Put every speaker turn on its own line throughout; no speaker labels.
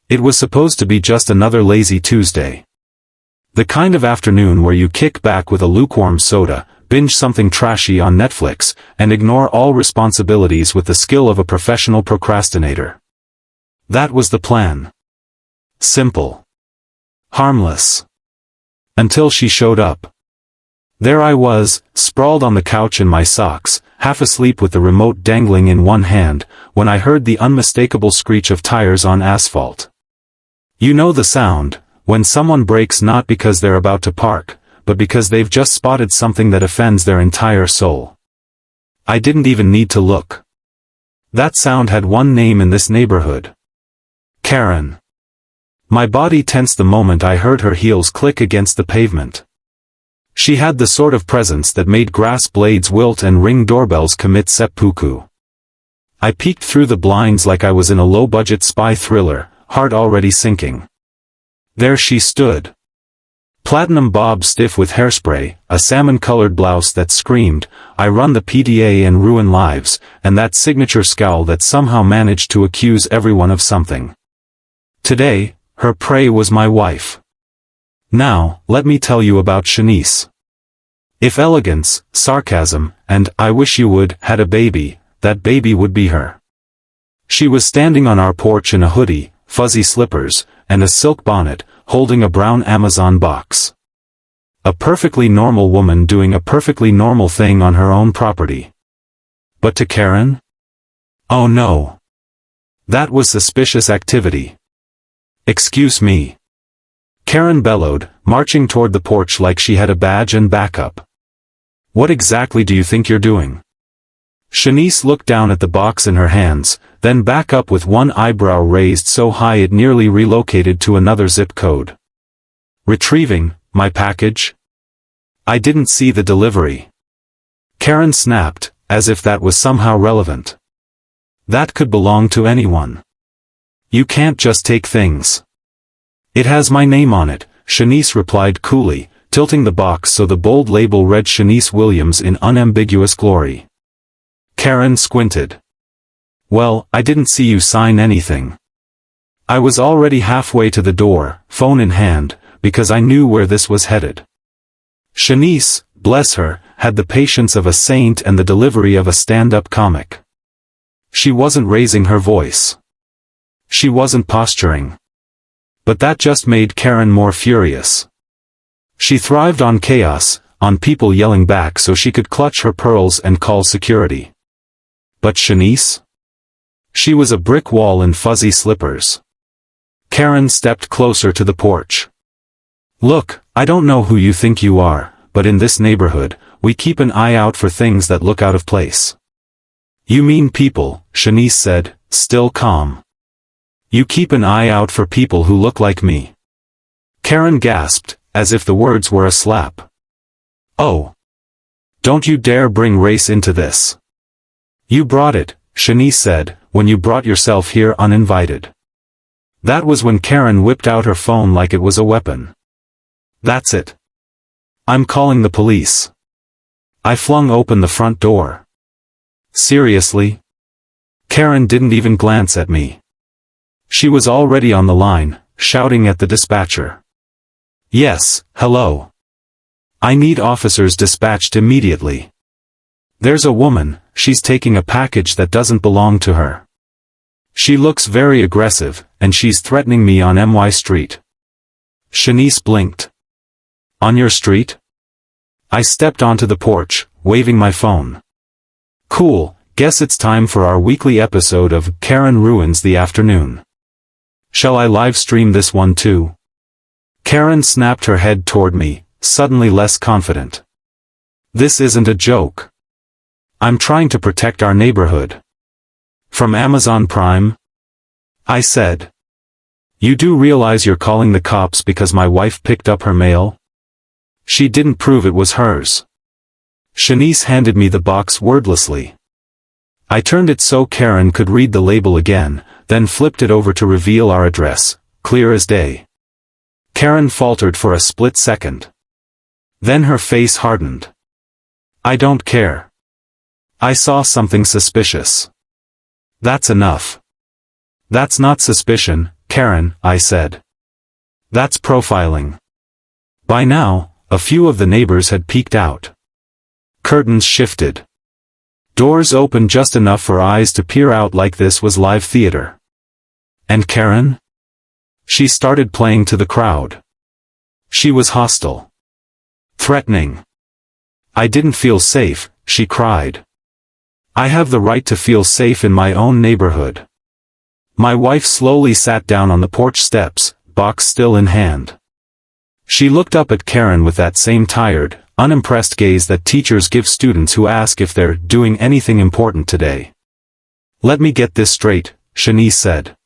It was supposed to be just another lazy Tuesday. The kind of afternoon where you kick back with a lukewarm soda, binge something trashy on Netflix, and ignore all responsibilities with the skill of a professional procrastinator. That was the plan. Simple. Harmless. Until she showed up. There I was, sprawled on the couch in my socks, half asleep with the remote dangling in one hand, when I heard the unmistakable screech of tires on asphalt. You know the sound, when someone brakes not because they're about to park, but because they've just spotted something that offends their entire soul. I didn't even need to look. That sound had one name in this neighborhood. Karen. My body tensed the moment I heard her heels click against the pavement. She had the sort of presence that made grass blades wilt and ring doorbells commit seppuku. I peeked through the blinds like I was in a low-budget spy thriller, heart already sinking. There she stood. Platinum bob stiff with hairspray, a salmon-colored blouse that screamed, "I run the PDA and ruin lives," and that signature scowl that somehow managed to accuse everyone of something. Today, her prey was my wife. Now, let me tell you about Shanice. If elegance, sarcasm, and "I wish you would" had a baby, that baby would be her. She was standing on our porch in a hoodie, fuzzy slippers, and a silk bonnet, holding a brown Amazon box. A perfectly normal woman doing a perfectly normal thing on her own property. But to Karen? Oh no. That was suspicious activity. Excuse me. Karen bellowed, marching toward the porch like she had a badge and backup. What exactly do you think you're doing? Shanice looked down at the box in her hands, then back up with one eyebrow raised so high it nearly relocated to another zip code. Retrieving my package? I didn't see the delivery. Karen snapped, as if that was somehow relevant. That could belong to anyone. You can't just take things. It has my name on it, Shanice replied coolly, tilting the box so the bold label read Shanice Williams in unambiguous glory. Karen squinted. Well, I didn't see you sign anything. I was already halfway to the door, phone in hand, because I knew where this was headed. Shanice, bless her, had the patience of a saint and the delivery of a stand-up comic. She wasn't raising her voice. She wasn't posturing. But that just made Karen more furious. She thrived on chaos, on people yelling back so she could clutch her pearls and call security. But Shanice? She was a brick wall in fuzzy slippers. Karen stepped closer to the porch. Look, I don't know who you think you are, but in this neighborhood, we keep an eye out for things that look out of place. You mean people, Shanice said, still calm. You keep an eye out for people who look like me. Karen gasped, as if the words were a slap. Oh. Don't you dare bring race into this. You brought it, Shanice said, when you brought yourself here uninvited. That was when Karen whipped out her phone like it was a weapon. That's it. I'm calling the police. I flung open the front door. Seriously? Karen didn't even glance at me. She was already on the line, shouting at the dispatcher. Yes, hello. I need officers dispatched immediately. There's a woman, she's taking a package that doesn't belong to her. She looks very aggressive, and she's threatening me on My Street. Shanice blinked. On your street? I stepped onto the porch, waving my phone. Cool, guess it's time for our weekly episode of Karen Ruins the Afternoon. Shall I live stream this one too? Karen snapped her head toward me, suddenly less confident. This isn't a joke. I'm trying to protect our neighborhood. From Amazon Prime? I said. You do realize you're calling the cops because my wife picked up her mail? She didn't prove it was hers. Shanice handed me the box wordlessly. I turned it so Karen could read the label again, then flipped it over to reveal our address, clear as day. Karen faltered for a split second. Then her face hardened. I don't care. I saw something suspicious. That's enough. That's not suspicion, Karen, I said. That's profiling. By now, a few of the neighbors had peeked out. Curtains shifted. Doors opened just enough for eyes to peer out like this was live theater. And Karen? She started playing to the crowd. She was hostile. Threatening. I didn't feel safe, she cried. I have the right to feel safe in my own neighborhood. My wife slowly sat down on the porch steps, box still in hand. She looked up at Karen with that same tired, unimpressed gaze that teachers give students who ask if they're doing anything important today. Let me get this straight, Shanice said.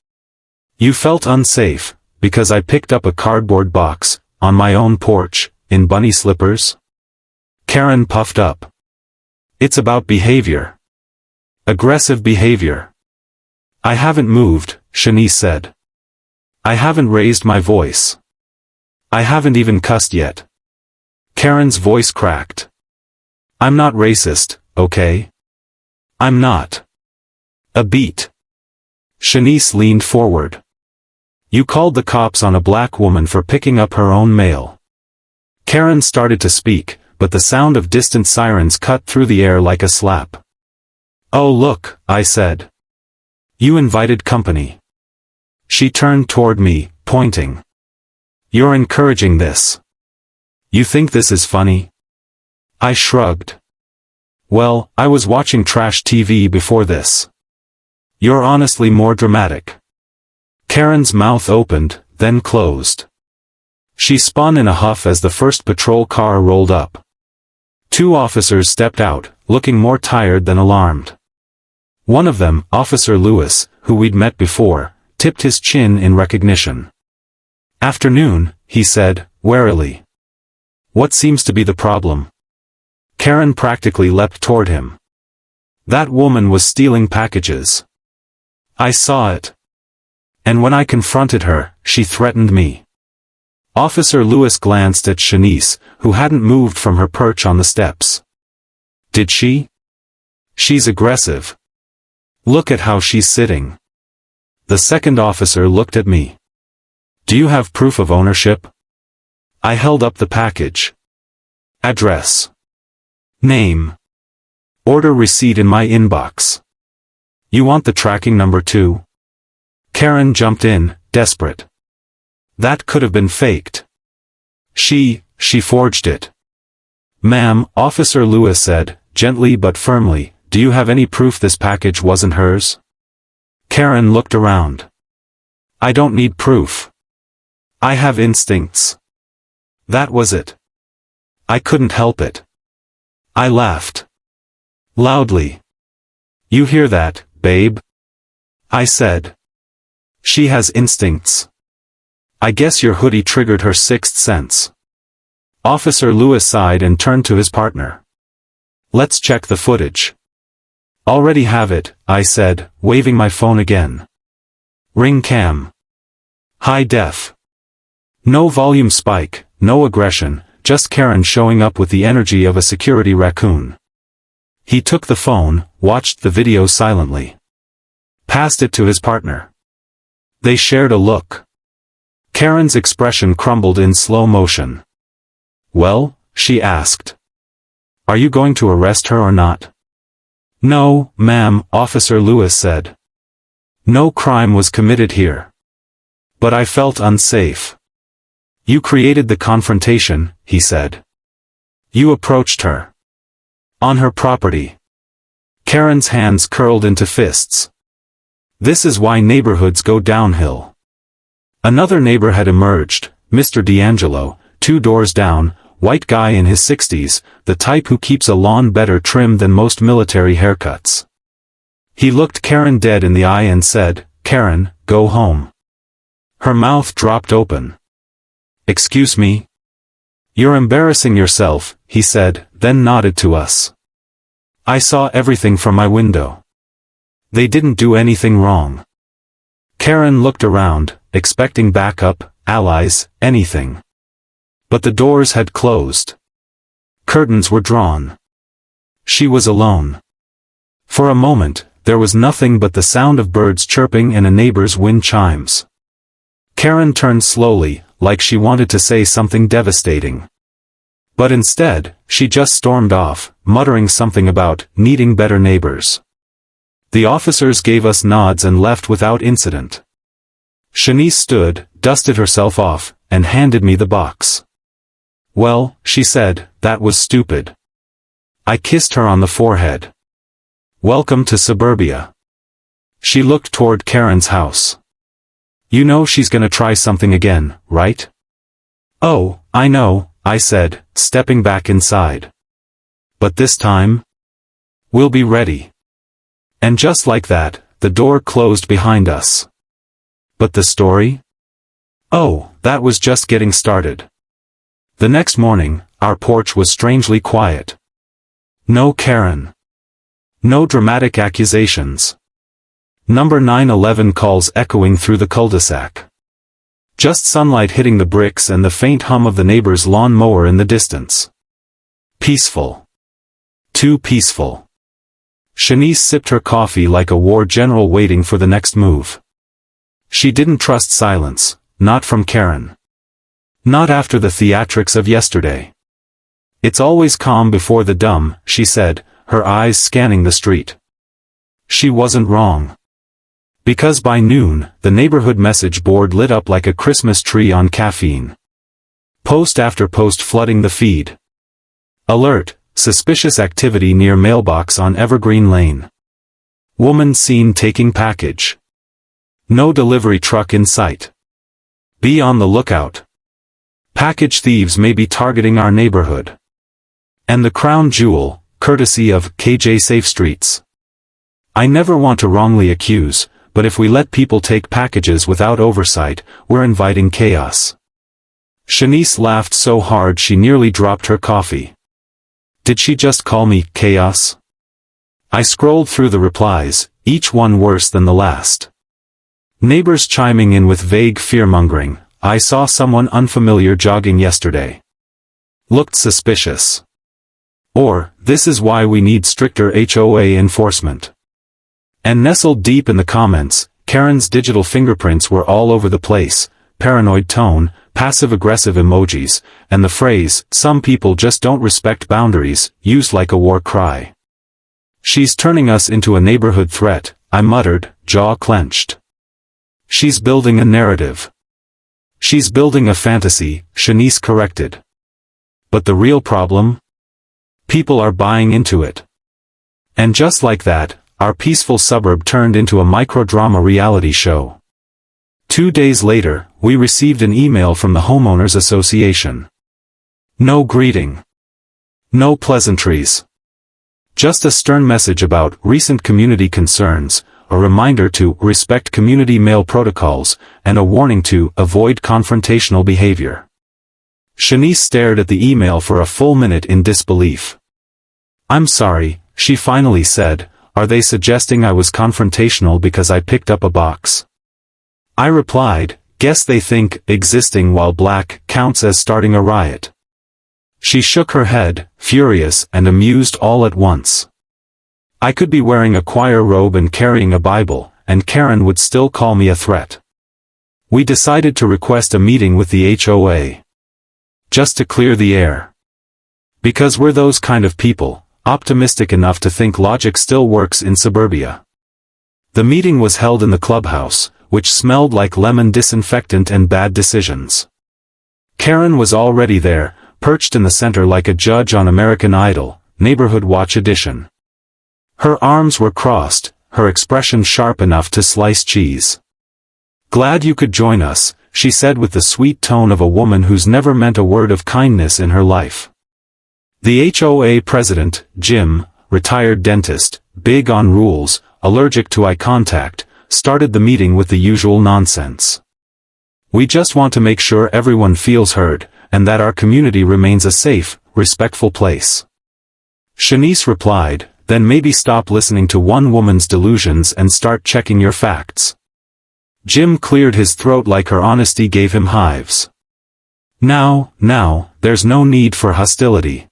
You felt unsafe, because I picked up a cardboard box, on my own porch, in bunny slippers? Karen puffed up. It's about behavior. Aggressive behavior. I haven't moved, Shanice said. I haven't raised my voice. I haven't even cussed yet. Karen's voice cracked. I'm not racist, okay? I'm not. A beat. Shanice leaned forward. You called the cops on a black woman for picking up her own mail. Karen started to speak, but the sound of distant sirens cut through the air like a slap. Oh look, I said. You invited company. She turned toward me, pointing. You're encouraging this. You think this is funny? I shrugged. Well, I was watching trash TV before this. You're honestly more dramatic. Karen's mouth opened, then closed. She spun in a huff as the first patrol car rolled up. 2 officers stepped out, looking more tired than alarmed. One of them, Officer Lewis, who we'd met before, tipped his chin in recognition. Afternoon, he said, warily. What seems to be the problem? Karen practically leapt toward him. That woman was stealing packages. I saw it. And when I confronted her, she threatened me. Officer Lewis glanced at Shanice, who hadn't moved from her perch on the steps. Did she? She's aggressive. Look at how she's sitting. The second officer looked at me. Do you have proof of ownership? I held up the package. Address. Name. Order receipt in my inbox. You want the tracking number too? Karen jumped in, desperate. That could have been faked. She forged it. Ma'am, Officer Lewis said, gently but firmly, do you have any proof this package wasn't hers? Karen looked around. I don't need proof. I have instincts. That was it. I couldn't help it. I laughed. Loudly. You hear that, babe? I said. She has instincts. I guess your hoodie triggered her sixth sense. Officer Lewis sighed and turned to his partner. Let's check the footage. Already have it, I said, waving my phone again. Ring cam. High def. No volume spike, no aggression, just Karen showing up with the energy of a security raccoon. He took the phone, watched the video silently. Passed it to his partner. They shared a look. Karen's expression crumbled in slow motion. Well, she asked. Are you going to arrest her or not? No, ma'am, Officer Lewis said. No crime was committed here. But I felt unsafe. You created the confrontation, he said. You approached her. On her property. Karen's hands curled into fists. This is why neighborhoods go downhill. Another neighbor had emerged, Mr. D'Angelo, 2 doors down, white guy in his 60s, the type who keeps a lawn better trimmed than most military haircuts. He looked Karen dead in the eye and said, Karen, go home. Her mouth dropped open. Excuse me? You're embarrassing yourself, he said, then nodded to us. I saw everything from my window. They didn't do anything wrong. Karen looked around, expecting backup, allies, anything. But the doors had closed. Curtains were drawn. She was alone. For a moment, there was nothing but the sound of birds chirping and a neighbor's wind chimes. Karen turned slowly, like she wanted to say something devastating. But instead, she just stormed off, muttering something about needing better neighbors. The officers gave us nods and left without incident. Shanice stood, dusted herself off, and handed me the box. "Well," she said, "that was stupid." I kissed her on the forehead. "Welcome to suburbia." She looked toward Karen's house. "You know she's gonna try something again, right?" "Oh, I know," I said, stepping back inside. "But this time? We'll be ready." And just like that, the door closed behind us. But the story? Oh, that was just getting started. The next morning, our porch was strangely quiet. No Karen. No dramatic accusations. Number 911 calls echoing through the cul-de-sac. Just sunlight hitting the bricks and the faint hum of the neighbor's lawn mower in the distance. Peaceful. Too peaceful. Shanice sipped her coffee like a war general waiting for the next move. She didn't trust silence, not from Karen. Not after the theatrics of yesterday. "It's always calm before the dumb," she said, her eyes scanning the street. She wasn't wrong. Because by noon, the neighborhood message board lit up like a Christmas tree on caffeine. Post after post flooding the feed. Alert, suspicious activity near mailbox on Evergreen Lane. Woman seen taking package. No delivery truck in sight. Be on the lookout. Package thieves may be targeting our neighborhood. And the crown jewel, courtesy of KJ Safe Streets. I never want to wrongly accuse, but if we let people take packages without oversight, we're inviting chaos. Shanice laughed so hard she nearly dropped her coffee. Did she just call me chaos? I scrolled through the replies, each one worse than the last. Neighbors chiming in with vague fear-mongering. "I saw someone unfamiliar jogging yesterday. Looked suspicious." Or, "This is why we need stricter HOA enforcement." And nestled deep in the comments, Karen's digital fingerprints were all over the place, paranoid tone, passive-aggressive emojis, and the phrase, "Some people just don't respect boundaries," used like a war cry. "She's turning us into a neighborhood threat," I muttered, jaw clenched. "She's building a narrative." "She's building a fantasy," Shanice corrected. "But the real problem? People are buying into it." And just like that, our peaceful suburb turned into a microdrama reality show. 2 days later, we received an email from the Homeowners Association. No greeting. No pleasantries. Just a stern message about recent community concerns, a reminder to respect community mail protocols, and a warning to avoid confrontational behavior. Shanice stared at the email for a full minute in disbelief. "I'm sorry," she finally said, "are they suggesting I was confrontational because I picked up a box?" I replied, "Guess they think existing while black counts as starting a riot." She shook her head, furious and amused all at once. I could be wearing a choir robe and carrying a Bible, and Karen would still call me a threat. We decided to request a meeting with the HOA. Just to clear the air. Because we're those kind of people, optimistic enough to think logic still works in suburbia. The meeting was held in the clubhouse, which smelled like lemon disinfectant and bad decisions. Karen was already there, perched in the center like a judge on American Idol, Neighborhood Watch Edition. Her arms were crossed, her expression sharp enough to slice cheese. "Glad you could join us," she said with the sweet tone of a woman who's never meant a word of kindness in her life. The HOA president, Jim, retired dentist, big on rules, allergic to eye contact, started the meeting with the usual nonsense. "We just want to make sure everyone feels heard, and that our community remains a safe, respectful place." Shanice replied, "Then maybe stop listening to one woman's delusions and start checking your facts." Jim cleared his throat like her honesty gave him hives. Now, there's no need for hostility.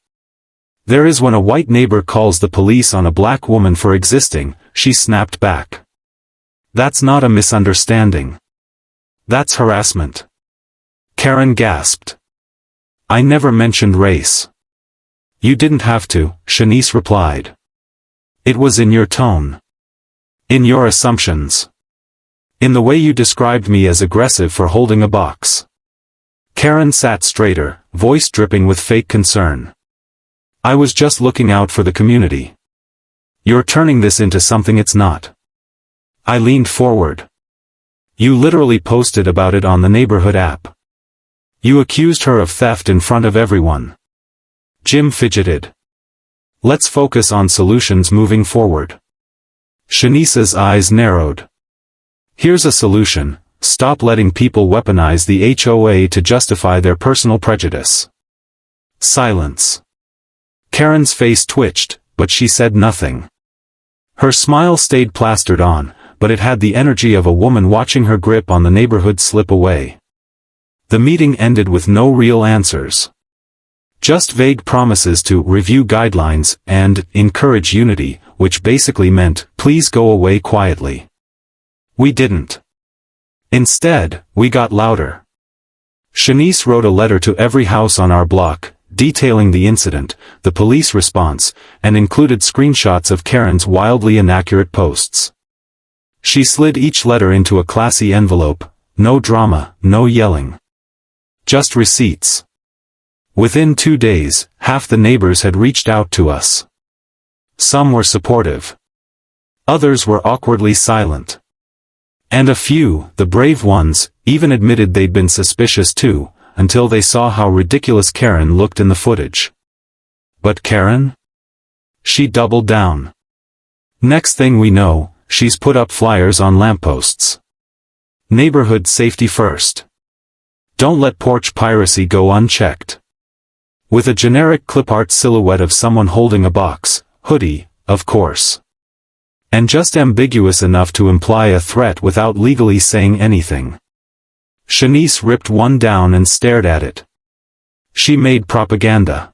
There is when a white neighbor calls the police on a black woman for existing," she snapped back. "That's not a misunderstanding. That's harassment. Karen gasped. I never mentioned race. You didn't have to, Shanice replied. It was in your tone. In your assumptions. In the way you described me as aggressive for holding a box. Karen sat straighter, voice dripping with fake concern. I was just looking out for the community. You're turning this into something it's not. I leaned forward. You literally posted about it on the neighborhood app. You accused her of theft in front of everyone. Jim fidgeted. Let's focus on solutions moving forward. Shanice's eyes narrowed. Here's a solution: stop letting people weaponize the HOA to justify their personal prejudice. Silence. Karen's face twitched, but she said nothing. Her smile stayed plastered on, but it had the energy of a woman watching her grip on the neighborhood slip away. The meeting ended with no real answers. Just vague promises to review guidelines and encourage unity, which basically meant, please go away quietly. We didn't. Instead, we got louder. Shanice wrote a letter to every house on our block, detailing the incident, the police response, and included screenshots of Karen's wildly inaccurate posts. She slid each letter into a classy envelope. No drama, no yelling. Just receipts. Within 2 days, half the neighbors had reached out to us. Some were supportive. Others were awkwardly silent. And a few, the brave ones, even admitted they'd been suspicious too, until they saw how ridiculous Karen looked in the footage. But Karen? She doubled down. Next thing we know, she's put up flyers on lampposts. Neighborhood safety first. Don't let porch piracy go unchecked. With a generic clip art silhouette of someone holding a box, hoodie, of course. And just ambiguous enough to imply a threat without legally saying anything. Shanice ripped one down and stared at it. She made propaganda.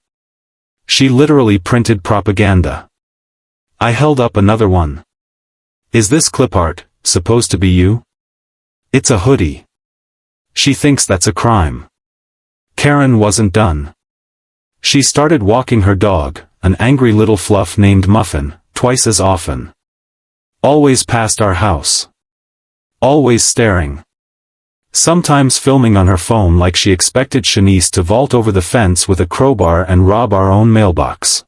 She literally printed propaganda. I held up another one. Is this clip art supposed to be you? It's a hoodie. She thinks that's a crime. Karen wasn't done. She started walking her dog, an angry little fluff named Muffin, twice as often. Always past our house. Always staring. Sometimes filming on her phone like she expected Shanice to vault over the fence with a crowbar and rob our own mailbox.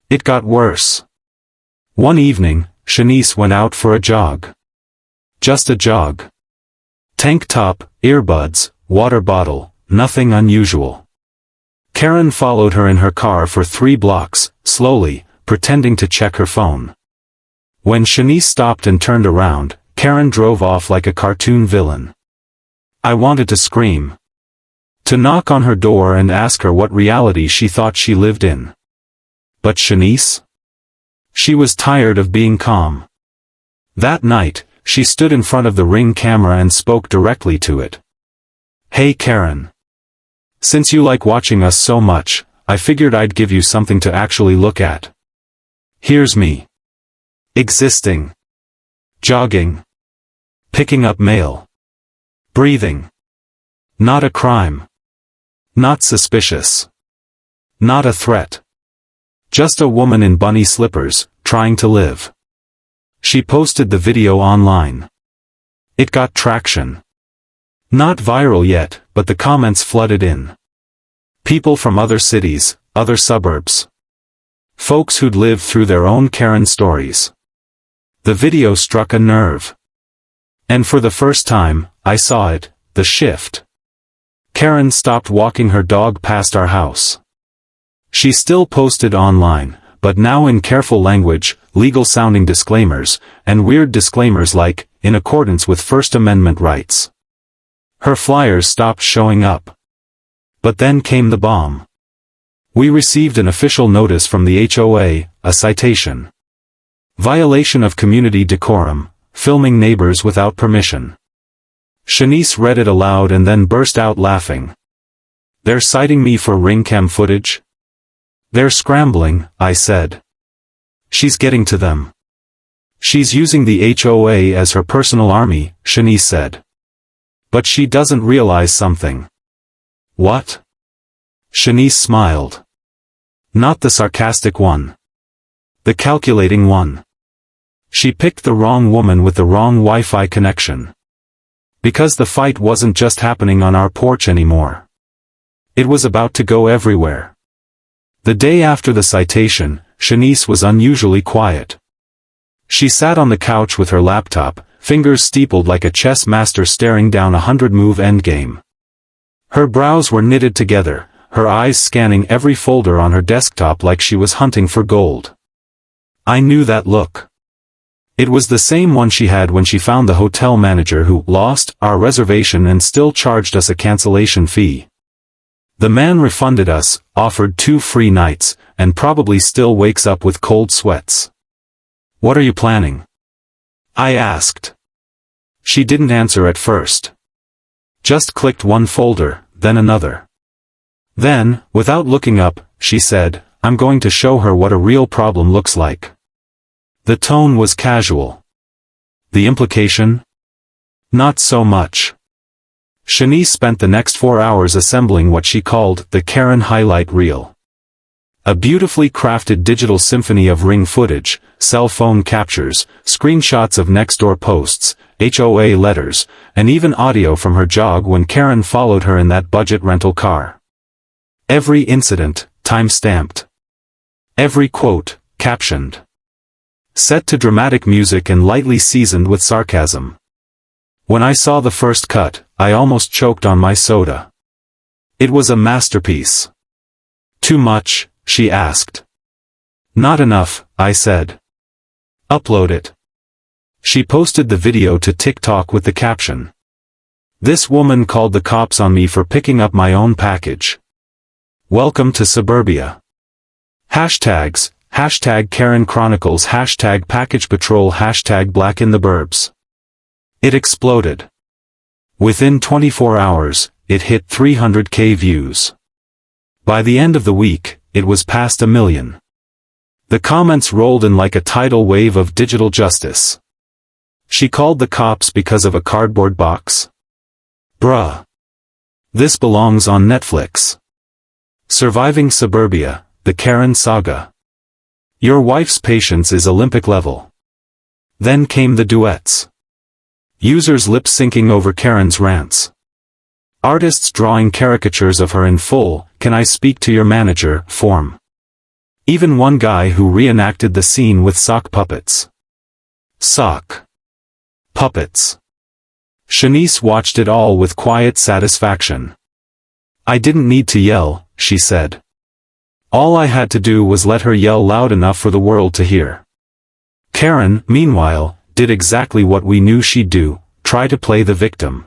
It got worse. One evening, Shanice went out for a jog. Just a jog. Tank top, earbuds, water bottle, nothing unusual. Karen followed her in her car for 3 blocks, slowly, pretending to check her phone. When Shanice stopped and turned around, Karen drove off like a cartoon villain. I wanted to scream. To knock on her door and ask her what reality she thought she lived in. But Shanice? She was tired of being calm. That night, she stood in front of the Ring camera and spoke directly to it. Hey Karen. Since you like watching us so much, I figured I'd give you something to actually look at. Here's me. Existing. Jogging. Picking up mail. Breathing. Not a crime. Not suspicious. Not a threat. Just a woman in bunny slippers, trying to live. She posted the video online. It got traction. Not viral yet, but the comments flooded in. People from other cities, other suburbs. Folks who'd lived through their own Karen stories. The video struck a nerve. And for the first time, I saw it, the shift. Karen stopped walking her dog past our house. She still posted online, but now in careful language, legal-sounding disclaimers, and weird disclaimers like, in accordance with First Amendment rights. Her flyers stopped showing up. But then came the bomb. We received an official notice from the HOA, a citation. Violation of community decorum, filming neighbors without permission. Shanice read it aloud and then burst out laughing. They're citing me for ring cam footage? They're scrambling, I said. She's getting to them. She's using the HOA as her personal army, Shanice said. But she doesn't realize something. What? Shanice smiled. Not the sarcastic one. The calculating one. She picked the wrong woman with the wrong Wi-Fi connection. Because the fight wasn't just happening on our porch anymore. It was about to go everywhere. The day after the citation, Shanice was unusually quiet. She sat on the couch with her laptop, fingers steepled like a chess master staring down a 100-move endgame. Her brows were knitted together, her eyes scanning every folder on her desktop like she was hunting for gold. I knew that look. It was the same one she had when she found the hotel manager who lost our reservation and still charged us a cancellation fee. The man refunded us, offered 2 free nights, and probably still wakes up with cold sweats. What are you planning? I asked. She didn't answer at first. Just clicked one folder, then another. Then, without looking up, she said, I'm going to show her what a real problem looks like. The tone was casual. The implication? Not so much. Shanice spent the next 4 hours assembling what she called the Karen highlight reel. A beautifully crafted digital symphony of ring footage, cell phone captures, screenshots of Nextdoor posts, HOA letters, and even audio from her jog when Karen followed her in that budget rental car. Every incident, time-stamped. Every quote, captioned. Set to dramatic music and lightly seasoned with sarcasm. When I saw the first cut, I almost choked on my soda. It was a masterpiece. Too much? She asked. Not enough, I said. Upload it. She posted the video to TikTok with the caption. This woman called the cops on me for picking up my own package. Welcome to suburbia. Hashtags, hashtag Karen Chronicles, hashtag Package Patrol, hashtag Black in the Burbs. It exploded. Within 24 hours, it hit 300K views. By the end of the week, it was past 1 million. The comments rolled in like a tidal wave of digital justice. She called the cops because of a cardboard box? Bruh. This belongs on Netflix. Surviving Suburbia, the Karen Saga. Your wife's patience is Olympic level. Then came the duets. Users lip-syncing over Karen's rants. Artists drawing caricatures of her in full, "Can I speak to your manager?" form. Even one guy who reenacted the scene with sock puppets. Sock puppets. Shanice watched it all with quiet satisfaction. I didn't need to yell, she said. All I had to do was let her yell loud enough for the world to hear. Karen, meanwhile, did exactly what we knew she'd do, try to play the victim.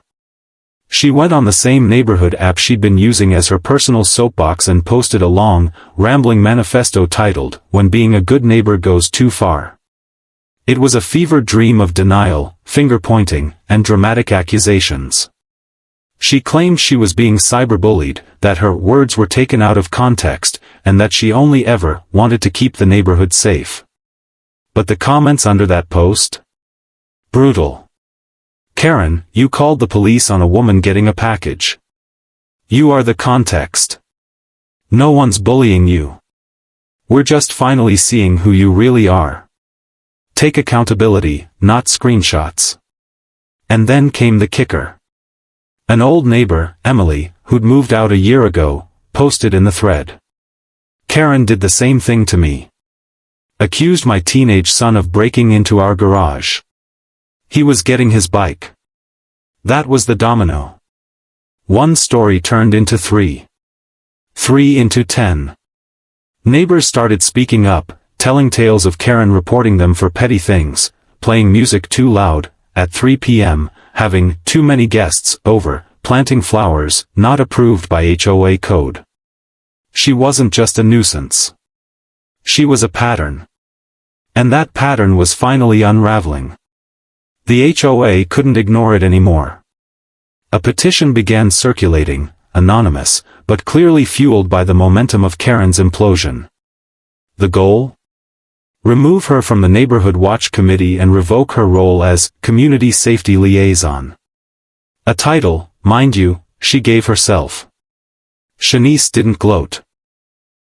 She went on the same neighborhood app she'd been using as her personal soapbox and posted a long, rambling manifesto titled, "When Being a Good Neighbor Goes Too Far." It was a fevered dream of denial, finger-pointing, and dramatic accusations. She claimed she was being cyberbullied, that her words were taken out of context, and that she only ever wanted to keep the neighborhood safe. But the comments under that post? Brutal. Karen, you called the police on a woman getting a package. You are the context. No one's bullying you. We're just finally seeing who you really are. Take accountability, not screenshots. And then came the kicker. An old neighbor, Emily, who'd moved out a year ago, posted in the thread. Karen did the same thing to me. Accused my teenage son of breaking into our garage. He was getting his bike. That was the domino. One story turned into 3. 3 into 10. Neighbors started speaking up, telling tales of Karen reporting them for petty things, playing music too loud, at 3 p.m., having too many guests over, planting flowers, not approved by HOA code. She wasn't just a nuisance. She was a pattern. And that pattern was finally unraveling. The HOA couldn't ignore it anymore. A petition began circulating, anonymous, but clearly fueled by the momentum of Karen's implosion. The goal? Remove her from the Neighborhood Watch Committee and revoke her role as Community Safety Liaison. A title, mind you, she gave herself. Shanice didn't gloat.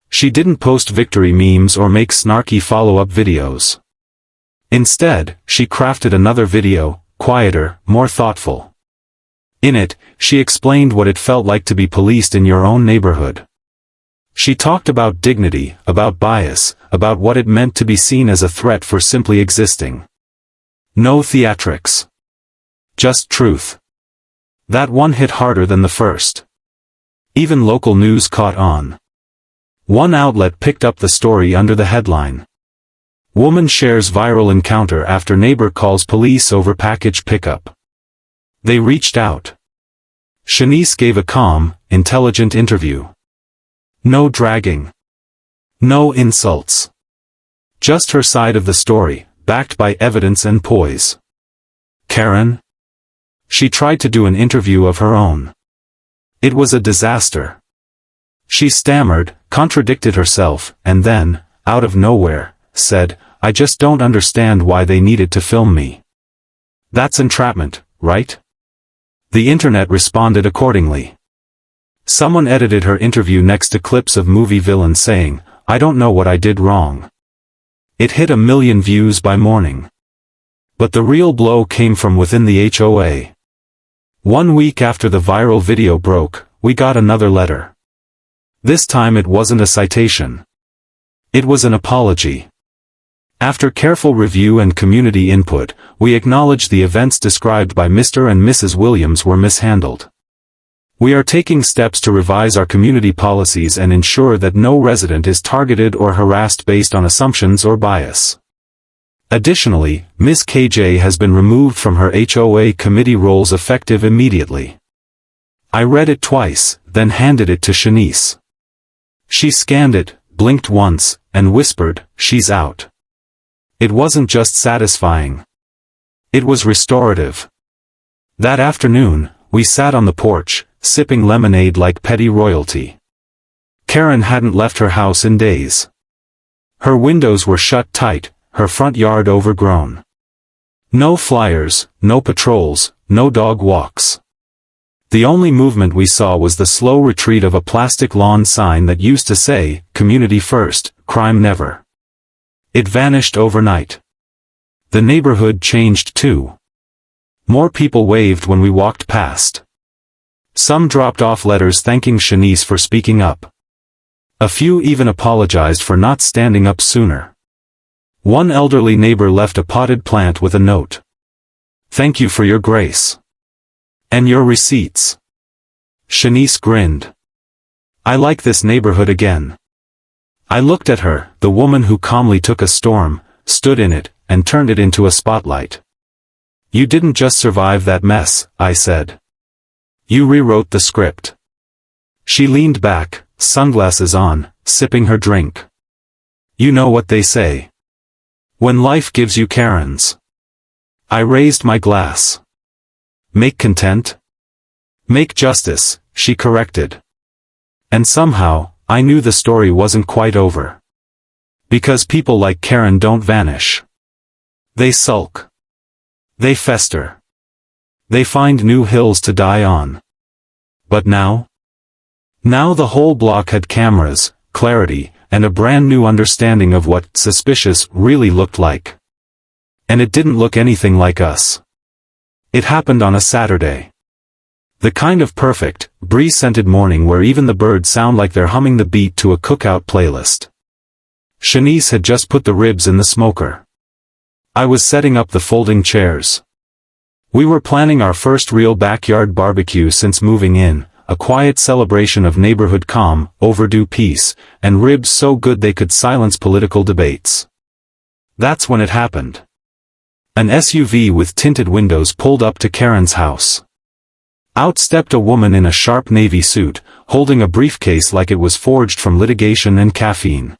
She didn't post victory memes or make snarky follow-up videos. Instead, she crafted another video, quieter, more thoughtful. In it, she explained what it felt like to be policed in your own neighborhood. She talked about dignity, about bias, about what it meant to be seen as a threat for simply existing. No theatrics. Just truth. That one hit harder than the first. Even local news caught on. One outlet picked up the story under the headline. Woman shares viral encounter after neighbor calls police over package pickup. They reached out. Shanice gave a calm, intelligent interview. No dragging. No insults. Just her side of the story, backed by evidence and poise. Karen? She tried to do an interview of her own. It was a disaster. She stammered, contradicted herself, and then, out of nowhere, said, "I just don't understand why they needed to film me." That's entrapment, right? The internet responded accordingly. Someone edited her interview next to clips of movie villains saying, "I don't know what I did wrong." It hit 1 million views by morning. But the real blow came from within the HOA. 1 week after the viral video broke, we got another letter. This time it wasn't a citation. It was an apology. After careful review and community input, we acknowledged the events described by Mr. and Mrs. Williams were mishandled. We are taking steps to revise our community policies and ensure that no resident is targeted or harassed based on assumptions or bias. Additionally, Ms. KJ has been removed from her HOA committee roles effective immediately. I read it twice, then handed it to Shanice. She scanned it, blinked once, and whispered, "She's out." It wasn't just satisfying. It was restorative. That afternoon, we sat on the porch, sipping lemonade like petty royalty. Karen hadn't left her house in days. Her windows were shut tight, her front yard overgrown. No flyers, no patrols, no dog walks. The only movement we saw was the slow retreat of a plastic lawn sign that used to say, "Community first, crime never." It vanished overnight. The neighborhood changed too. More people waved when we walked past. Some dropped off letters thanking Shanice for speaking up. A few even apologized for not standing up sooner. One elderly neighbor left a potted plant with a note. "Thank you for your grace. And your receipts." Shanice grinned. "I like this neighborhood again." I looked at her, the woman who calmly took a storm, stood in it, and turned it into a spotlight. "You didn't just survive that mess," I said. "You rewrote the script." She leaned back, sunglasses on, sipping her drink. "You know what they say. When life gives you Karens." I raised my glass. "Make content? Make justice," she corrected. And somehow, I knew the story wasn't quite over. Because people like Karen don't vanish. They sulk. They fester. They find new hills to die on. But now? Now the whole block had cameras, clarity, and a brand new understanding of what suspicious really looked like. And it didn't look anything like us. It happened on a Saturday. The kind of perfect, breeze-scented morning where even the birds sound like they're humming the beat to a cookout playlist. Shanice had just put the ribs in the smoker. I was setting up the folding chairs. We were planning our first real backyard barbecue since moving in, a quiet celebration of neighborhood calm, overdue peace, and ribs so good they could silence political debates. That's when it happened. An SUV with tinted windows pulled up to Karen's house. Out stepped a woman in a sharp navy suit, holding a briefcase like it was forged from litigation and caffeine.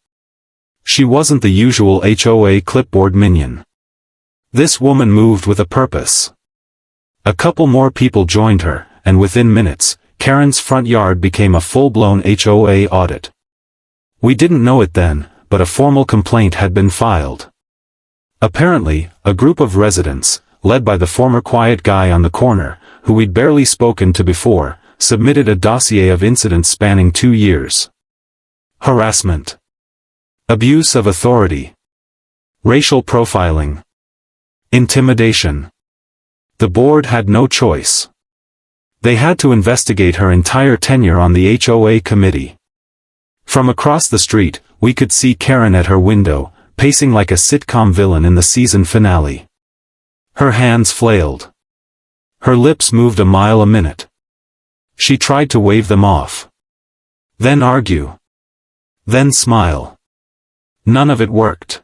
She wasn't the usual HOA clipboard minion. This woman moved with a purpose. A couple more people joined her, and within minutes, Karen's front yard became a full-blown HOA audit. We didn't know it then, but a formal complaint had been filed. Apparently, a group of residents, led by the former quiet guy on the corner, who we'd barely spoken to before, submitted a dossier of incidents spanning 2 years. Harassment. Abuse of authority. Racial profiling. Intimidation. The board had no choice. They had to investigate her entire tenure on the HOA committee. From across the street, we could see Karen at her window, pacing like a sitcom villain in the season finale. Her hands flailed. Her lips moved a mile a minute. She tried to wave them off. Then argue. Then smile. None of it worked.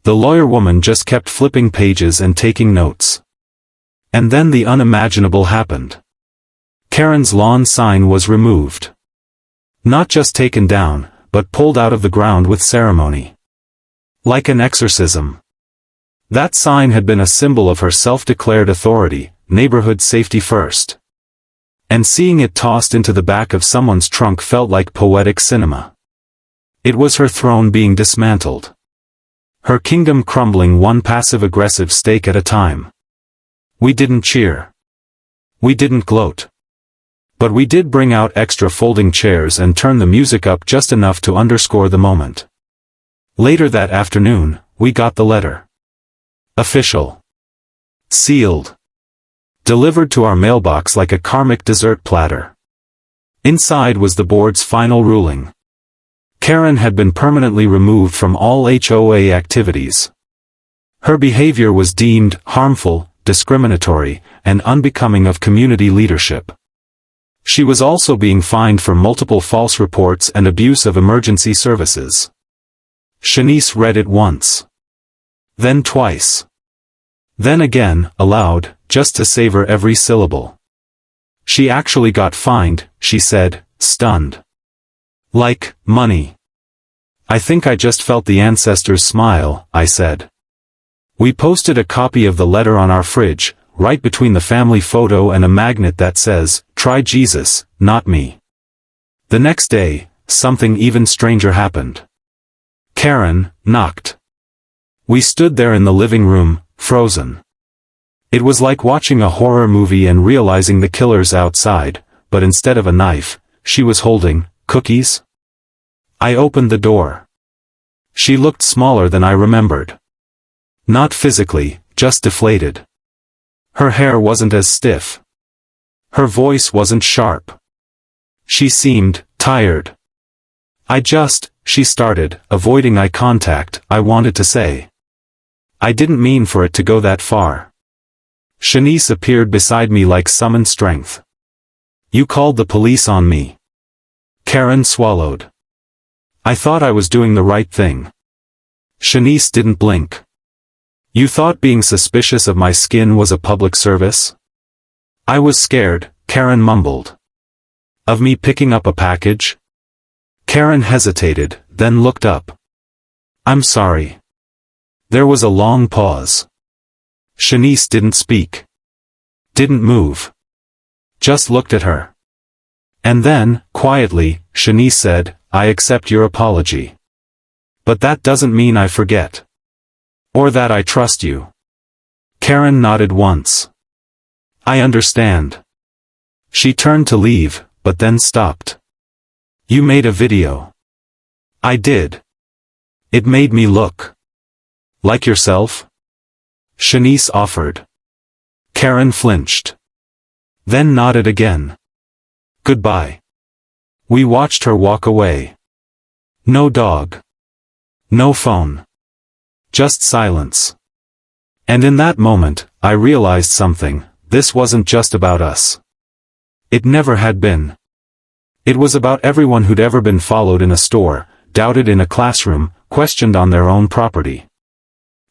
The lawyer woman just kept flipping pages and taking notes. And then the unimaginable happened. Karen's lawn sign was removed. Not just taken down, but pulled out of the ground with ceremony. Like an exorcism. That sign had been a symbol of her self-declared authority, neighborhood safety first. And seeing it tossed into the back of someone's trunk felt like poetic cinema. It was her throne being dismantled. Her kingdom crumbling one passive-aggressive stake at a time. We didn't cheer. We didn't gloat. But we did bring out extra folding chairs and turn the music up just enough to underscore the moment. Later that afternoon, we got the letter. Official. Sealed. Delivered to our mailbox like a karmic dessert platter. Inside was the board's final ruling. Karen had been permanently removed from all HOA activities. Her behavior was deemed harmful, discriminatory, and unbecoming of community leadership. She was also being fined for multiple false reports and abuse of emergency services. Shanice read it once. Then twice. Then again, aloud, just to savor every syllable. She actually got fined, she said, stunned. Like, money. I think I just felt the ancestors smile, I said. We posted a copy of the letter on our fridge, right between the family photo and a magnet that says, "Try Jesus, not me." The next day, something even stranger happened. Karen knocked. We stood there in the living room, frozen. It was like watching a horror movie and realizing the killer's outside, but instead of a knife, she was holding cookies. I opened the door. She looked smaller than I remembered. Not physically, just deflated. Her hair wasn't as stiff. Her voice wasn't sharp. She seemed tired. She started, avoiding eye contact, I wanted to say. I didn't mean for it to go that far. Shanice appeared beside me like summoned strength. You called the police on me. Karen swallowed. I thought I was doing the right thing. Shanice didn't blink. You thought being suspicious of my skin was a public service? I was scared, Karen mumbled. Of me picking up a package? Karen hesitated, then looked up. I'm sorry. There was a long pause. Shanice didn't speak. Didn't move. Just looked at her. And then, quietly, Shanice said, I accept your apology. But that doesn't mean I forget. Or that I trust you. Karen nodded once. I understand. She turned to leave, but then stopped. You made a video. I did. It made me look. Like yourself? Shanice offered. Karen flinched. Then nodded again. Goodbye. We watched her walk away. No dog. No phone. Just silence. And in that moment, I realized something, this wasn't just about us. It never had been. It was about everyone who'd ever been followed in a store, doubted in a classroom, questioned on their own property.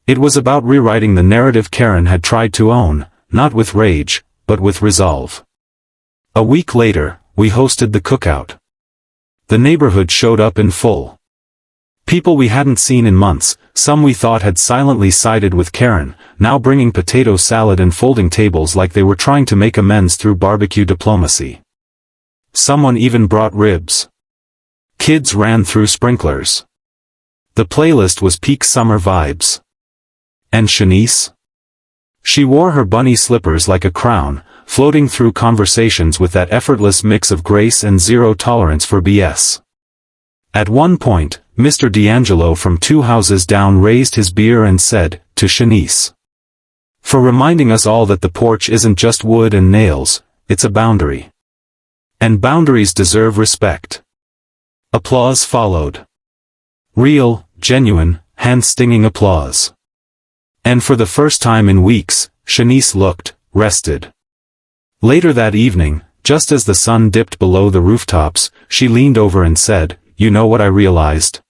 It was about rewriting the narrative Karen had tried to own, not with rage, but with resolve. A week later, we hosted the cookout. The neighborhood showed up in full. People we hadn't seen in months, some we thought had silently sided with Karen, now bringing potato salad and folding tables like they were trying to make amends through barbecue diplomacy. Someone even brought ribs. Kids ran through sprinklers. The playlist was peak summer vibes. And Shanice? She wore her bunny slippers like a crown, floating through conversations with that effortless mix of grace and zero tolerance for BS. At one point, Mr. D'Angelo from 2 houses down raised his beer and said, to Shanice, for reminding us all that the porch isn't just wood and nails, it's a boundary. And boundaries deserve respect. Applause followed. Real, genuine, hand-stinging applause. And for the first time in weeks, Shanice looked rested. Later that evening, just as the sun dipped below the rooftops, she leaned over and said, you know what I realized?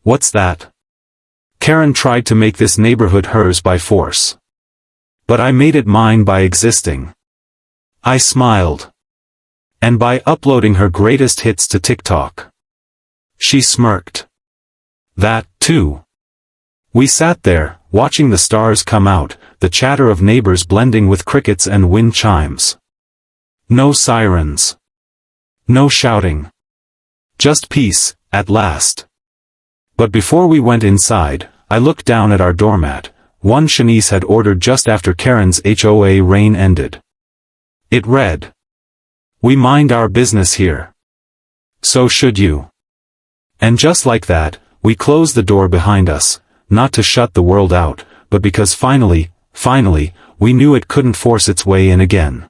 What's that? Karen tried to make this neighborhood hers by force. But I made it mine by existing. I smiled. And by uploading her greatest hits to TikTok. She smirked. That, too. We sat there, watching the stars come out, the chatter of neighbors blending with crickets and wind chimes. No sirens. No shouting. Just peace, at last. But before we went inside, I looked down at our doormat, one Shanice had ordered just after Karen's HOA reign ended. It read, we mind our business here. So should you. And just like that, we closed the door behind us, not to shut the world out, but because finally, we knew it couldn't force its way in again.